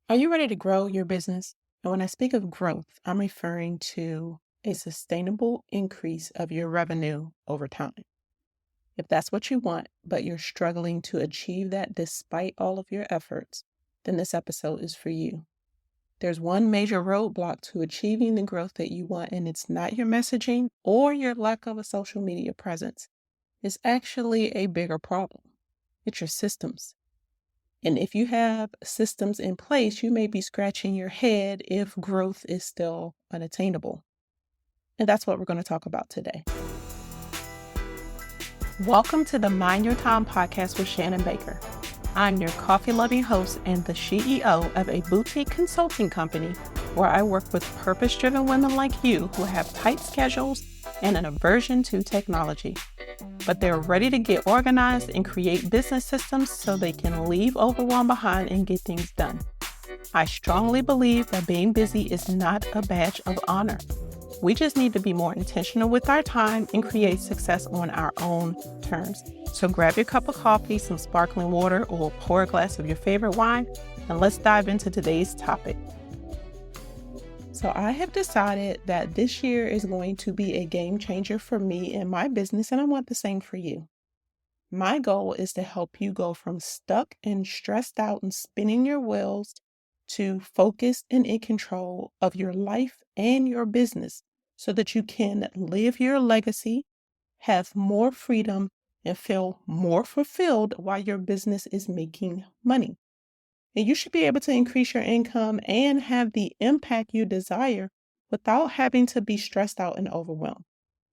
Are you ready to grow your business? And when I speak of growth, I'm referring to a sustainable increase of your revenue over time. If that's what you want, but you're struggling to achieve that despite all of your efforts, then this episode is for you. There's one major roadblock to achieving the growth that you want, and it's not your messaging or your lack of a social media presence. It's actually a bigger problem. It's your systems. And if you have systems in place, you may be scratching your head if growth is still unattainable. And that's what we're going to talk about today. Welcome to the Mind Your Time podcast with Shannon Baker. I'm your coffee-loving host and the CEO of a boutique consulting company where I work with purpose-driven women like you who have tight schedules and an aversion to technology. But they're ready to get organized and create business systems so they can leave overwhelm behind and get things done. I strongly believe that being busy is not a badge of honor. We just need to be more intentional with our time and create success on our own terms. So grab your cup of coffee, some sparkling water, or pour a glass of your favorite wine, and let's dive into today's topic. So I have decided that this year is going to be a game changer for me and my business, and I want the same for you. My goal is to help you go from stuck and stressed out and spinning your wheels to focused and in control of your life and your business so that you can live your legacy, have more freedom, and feel more fulfilled while your business is making money. And you should be able to increase your income and have the impact you desire without having to be stressed out and overwhelmed.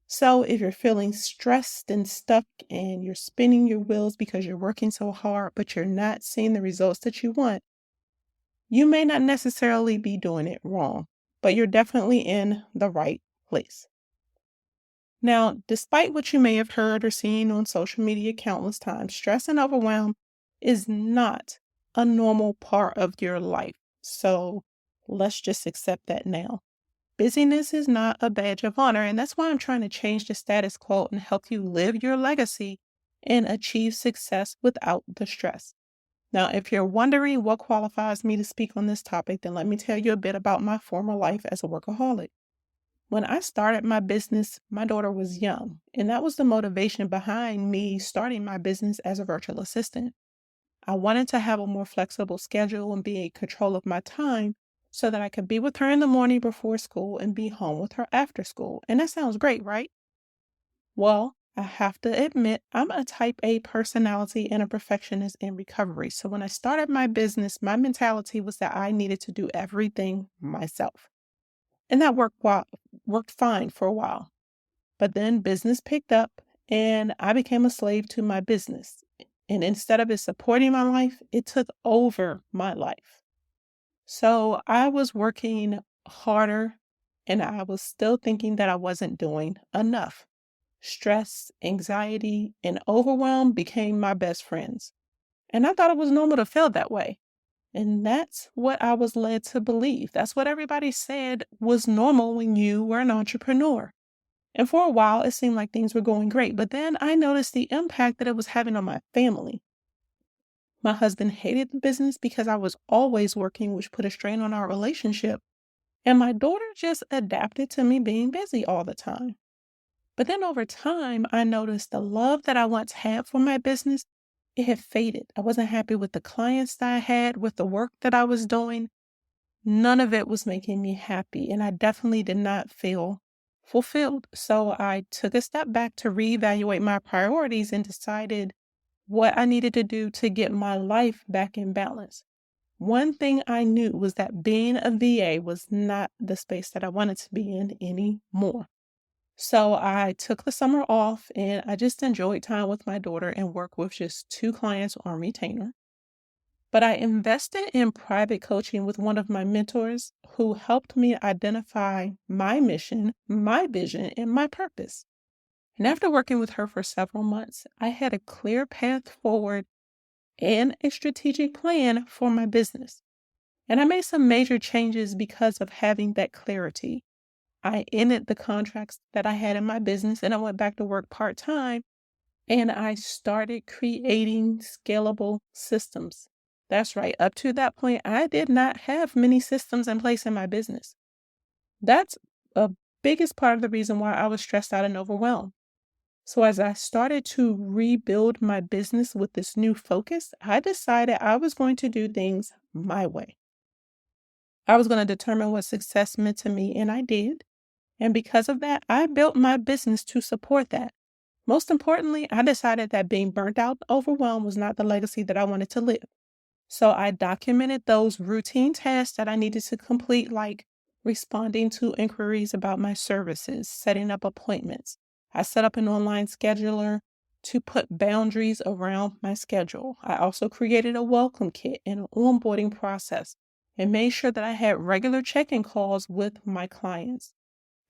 So if you're feeling stressed and stuck and you're spinning your wheels because you're working so hard, but you're not seeing the results that you want, you may not necessarily be doing it wrong, but you're definitely in the right place. Now, despite what you may have heard or seen on social media countless times, stress and overwhelm is not a normal part of your life. So let's just accept that now. Busyness is not a badge of honor, and that's why I'm trying to change the status quo and help you live your legacy and achieve success without the stress. Now, if you're wondering what qualifies me to speak on this topic, then let me tell you a bit about my former life as a workaholic. When I started my business, my daughter was young, and that was the motivation behind me starting my business as a virtual assistant. I wanted to have a more flexible schedule and be in control of my time so that I could be with her in the morning before school and be home with her after school. And that sounds great, right? Well, I have to admit, I'm a type A personality and a perfectionist in recovery. So when I started my business, my mentality was that I needed to do everything myself. And that worked fine for a while. But then business picked up and I became a slave to my business. And instead of it supporting my life, it took over my life. So I was working harder and I was still thinking that I wasn't doing enough. Stress, anxiety, and overwhelm became my best friends. And I thought it was normal to feel that way. And that's what I was led to believe. That's what everybody said was normal when you were an entrepreneur. And for a while, it seemed like things were going great. But then I noticed the impact that it was having on my family. My husband hated the business because I was always working, which put a strain on our relationship. And my daughter just adapted to me being busy all the time. But then over time, I noticed the love that I once had for my business, it had faded. I wasn't happy with the clients that I had, with the work that I was doing. None of it was making me happy, and I definitely did not feel fulfilled. So I took a step back to reevaluate my priorities and decided what I needed to do to get my life back in balance. One thing I knew was that being a VA was not the space that I wanted to be in anymore. So I took the summer off and I just enjoyed time with my daughter and worked with just 2 clients on retainer. But I invested in private coaching with one of my mentors who helped me identify my mission, my vision, and my purpose. And after working with her for several months, I had a clear path forward and a strategic plan for my business. And I made some major changes because of having that clarity. I ended the contracts that I had in my business and I went back to work part-time and I started creating scalable systems. That's right. Up to that point, I did not have many systems in place in my business. That's a biggest part of the reason why I was stressed out and overwhelmed. So as I started to rebuild my business with this new focus, I decided I was going to do things my way. I was going to determine what success meant to me, and I did. And because of that, I built my business to support that. Most importantly, I decided that being burnt out, overwhelmed was not the legacy that I wanted to live. So I documented those routine tasks that I needed to complete, like responding to inquiries about my services, setting up appointments. I set up an online scheduler to put boundaries around my schedule. I also created a welcome kit and an onboarding process and made sure that I had regular check-in calls with my clients.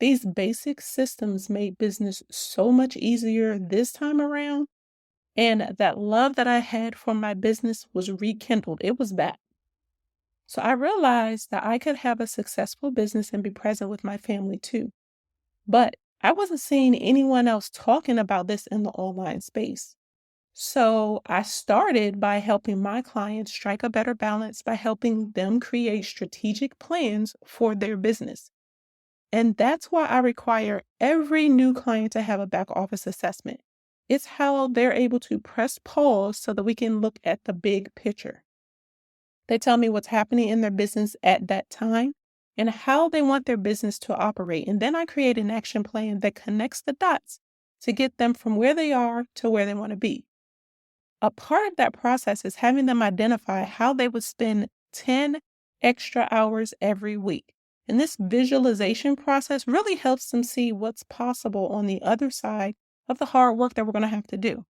These basic systems made business so much easier this time around, and that love that I had for my business was rekindled. It was back. So I realized that I could have a successful business and be present with my family too. But I wasn't seeing anyone else talking about this in the online space. So I started by helping my clients strike a better balance by helping them create strategic plans for their business. And that's why I require every new client to have a back office assessment. It's how they're able to press pause so that we can look at the big picture. They tell me what's happening in their business at that time and how they want their business to operate. And then I create an action plan that connects the dots to get them from where they are to where they want to be. A part of that process is having them identify how they would spend 10 extra hours every week. And this visualization process really helps them see what's possible on the other side of the hard work that we're going to have to do.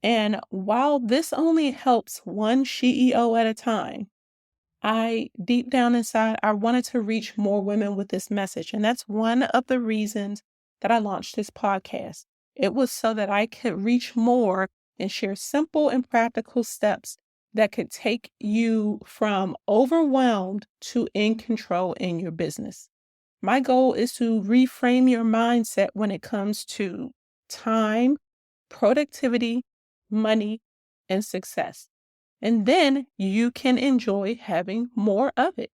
And while this only helps one CEO at a time, deep down inside, I wanted to reach more women with this message. And that's one of the reasons that I launched this podcast. It was so that I could reach more and share simple and practical steps that could take you from overwhelmed to in control in your business. My goal is to reframe your mindset when it comes to time, productivity, money, and success. And then you can enjoy having more of it.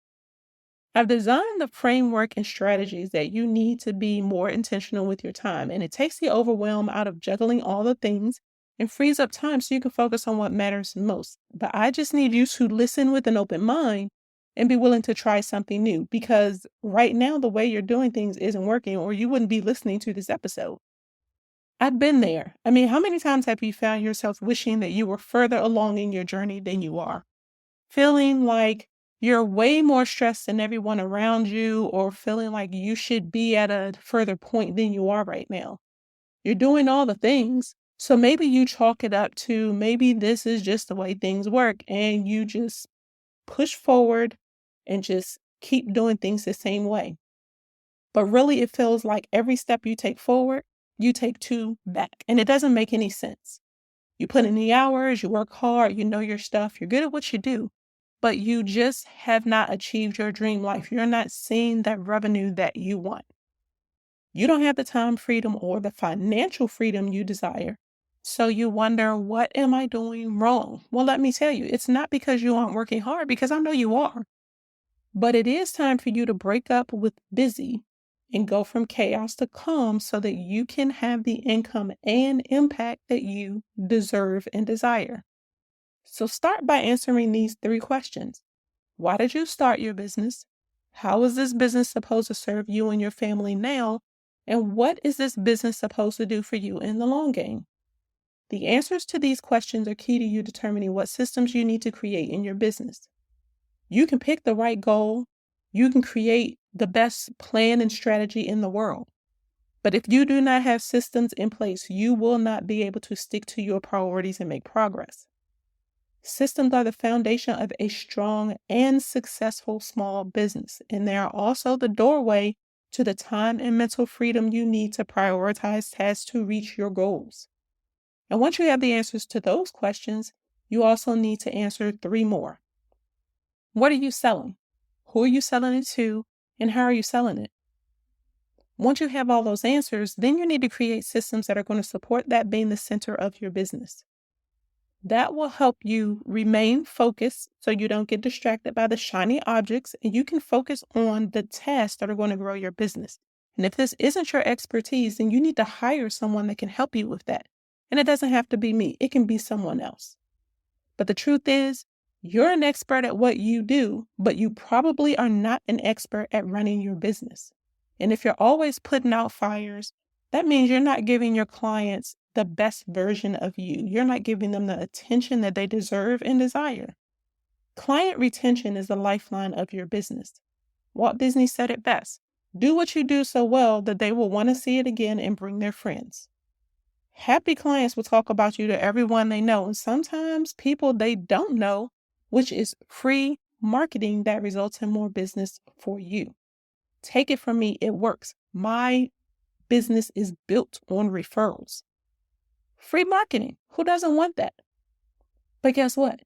I've designed the framework and strategies that you need to be more intentional with your time, and it takes the overwhelm out of juggling all the things and frees up time so you can focus on what matters most. But I just need you to listen with an open mind and be willing to try something new, because right now the way you're doing things isn't working, or you wouldn't be listening to this episode. I've been there. I mean, how many times have you found yourself wishing that you were further along in your journey than you are? Feeling like you're way more stressed than everyone around you, or feeling like you should be at a further point than you are right now. You're doing all the things. So maybe you chalk it up to maybe this is just the way things work, and you just push forward and just keep doing things the same way. But really, it feels like every step you take forward, you take two back, and it doesn't make any sense. You put in the hours, you work hard, you know your stuff, you're good at what you do, but you just have not achieved your dream life. You're not seeing that revenue that you want. You don't have the time freedom or the financial freedom you desire. So you wonder, what am I doing wrong? Well, let me tell you, it's not because you aren't working hard, because I know you are. But it is time for you to break up with busy and go from chaos to calm so that you can have the income and impact that you deserve and desire. So start by answering these three questions. Why did you start your business? How is this business supposed to serve you and your family now? And what is this business supposed to do for you in the long game? The answers to these questions are key to you determining what systems you need to create in your business. You can pick the right goal. You can create the best plan and strategy in the world. But if you do not have systems in place, you will not be able to stick to your priorities and make progress. Systems are the foundation of a strong and successful small business, and they are also the doorway to the time and mental freedom you need to prioritize tasks to reach your goals. And once you have the answers to those questions, you also need to answer three more. What are you selling? Who are you selling it to? And how are you selling it? Once you have all those answers, then you need to create systems that are going to support that being the center of your business. That will help you remain focused so you don't get distracted by the shiny objects and you can focus on the tasks that are going to grow your business. And if this isn't your expertise, then you need to hire someone that can help you with that. And it doesn't have to be me, it can be someone else. But the truth is, you're an expert at what you do, but you probably are not an expert at running your business. And if you're always putting out fires, that means you're not giving your clients the best version of you. You're not giving them the attention that they deserve and desire. Client retention is the lifeline of your business. Walt Disney said it best. Do what you do so well that they will want to see it again and bring their friends. Happy clients will talk about you to everyone they know, and sometimes people they don't know, which is free marketing that results in more business for you. Take it from me, it works. My business is built on referrals. Free marketing, who doesn't want that? But guess what?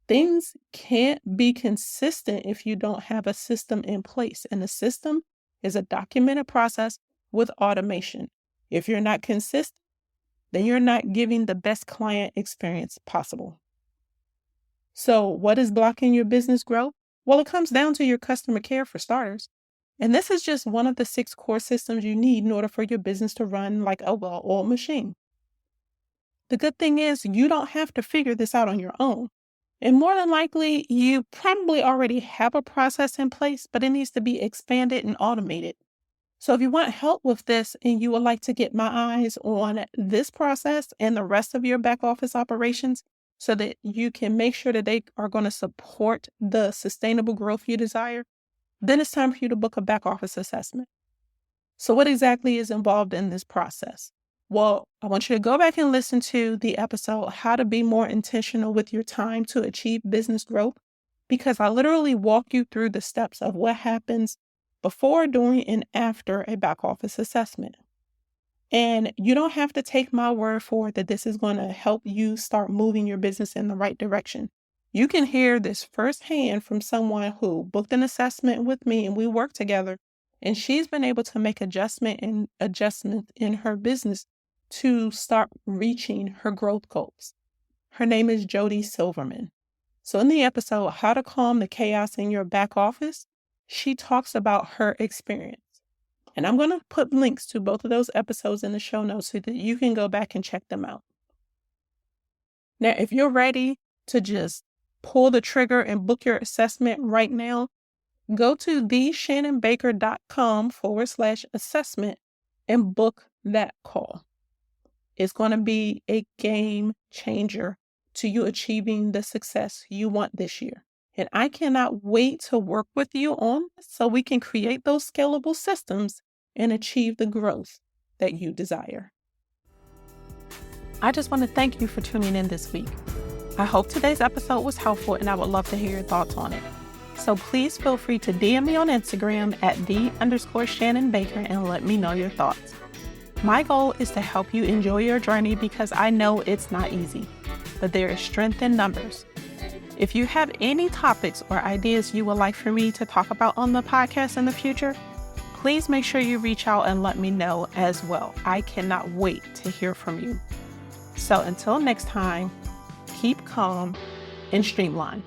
Things can't be consistent if you don't have a system in place, and the system is a documented process with automation. If you're not consistent, then you're not giving the best client experience possible. So what is blocking your business growth? Well, it comes down to your customer care for starters. And this is just one of the 6 core systems you need in order for your business to run like a well-oiled machine. The good thing is you don't have to figure this out on your own. And more than likely, you probably already have a process in place, but it needs to be expanded and automated. So if you want help with this and you would like to get my eyes on this process and the rest of your back office operations so that you can make sure that they are going to support the sustainable growth you desire, then it's time for you to book a back office assessment. So what exactly is involved in this process? Well, I want you to go back and listen to the episode, How to Be More Intentional with Your Time to Achieve Business Growth, because I literally walk you through the steps of what happens before, during, and after a back office assessment. And you don't have to take my word for it that this is going to help you start moving your business in the right direction. You can hear this firsthand from someone who booked an assessment with me and we work together, and she's been able to make adjustments in her business to start reaching her growth goals. Her name is Jodi SIlverman. So in the episode, How to Calm the Chaos in Your Back Office, she talks about her experience. And I'm going to put links to both of those episodes in the show notes so that you can go back and check them out. Now, if you're ready to just pull the trigger and book your assessment right now, go to theshannonbaker.com/assessment and book that call. It's going to be a game changer to you achieving the success you want this year. And I cannot wait to work with you on this so we can create those scalable systems and achieve the growth that you desire. I just want to thank you for tuning in this week. I hope today's episode was helpful and I would love to hear your thoughts on it. So please feel free to DM me on Instagram at @the_Shannon Baker and let me know your thoughts. My goal is to help you enjoy your journey because I know it's not easy, but there is strength in numbers. If you have any topics or ideas you would like for me to talk about on the podcast in the future, please make sure you reach out and let me know as well. I cannot wait to hear from you. So until next time, keep calm and streamline.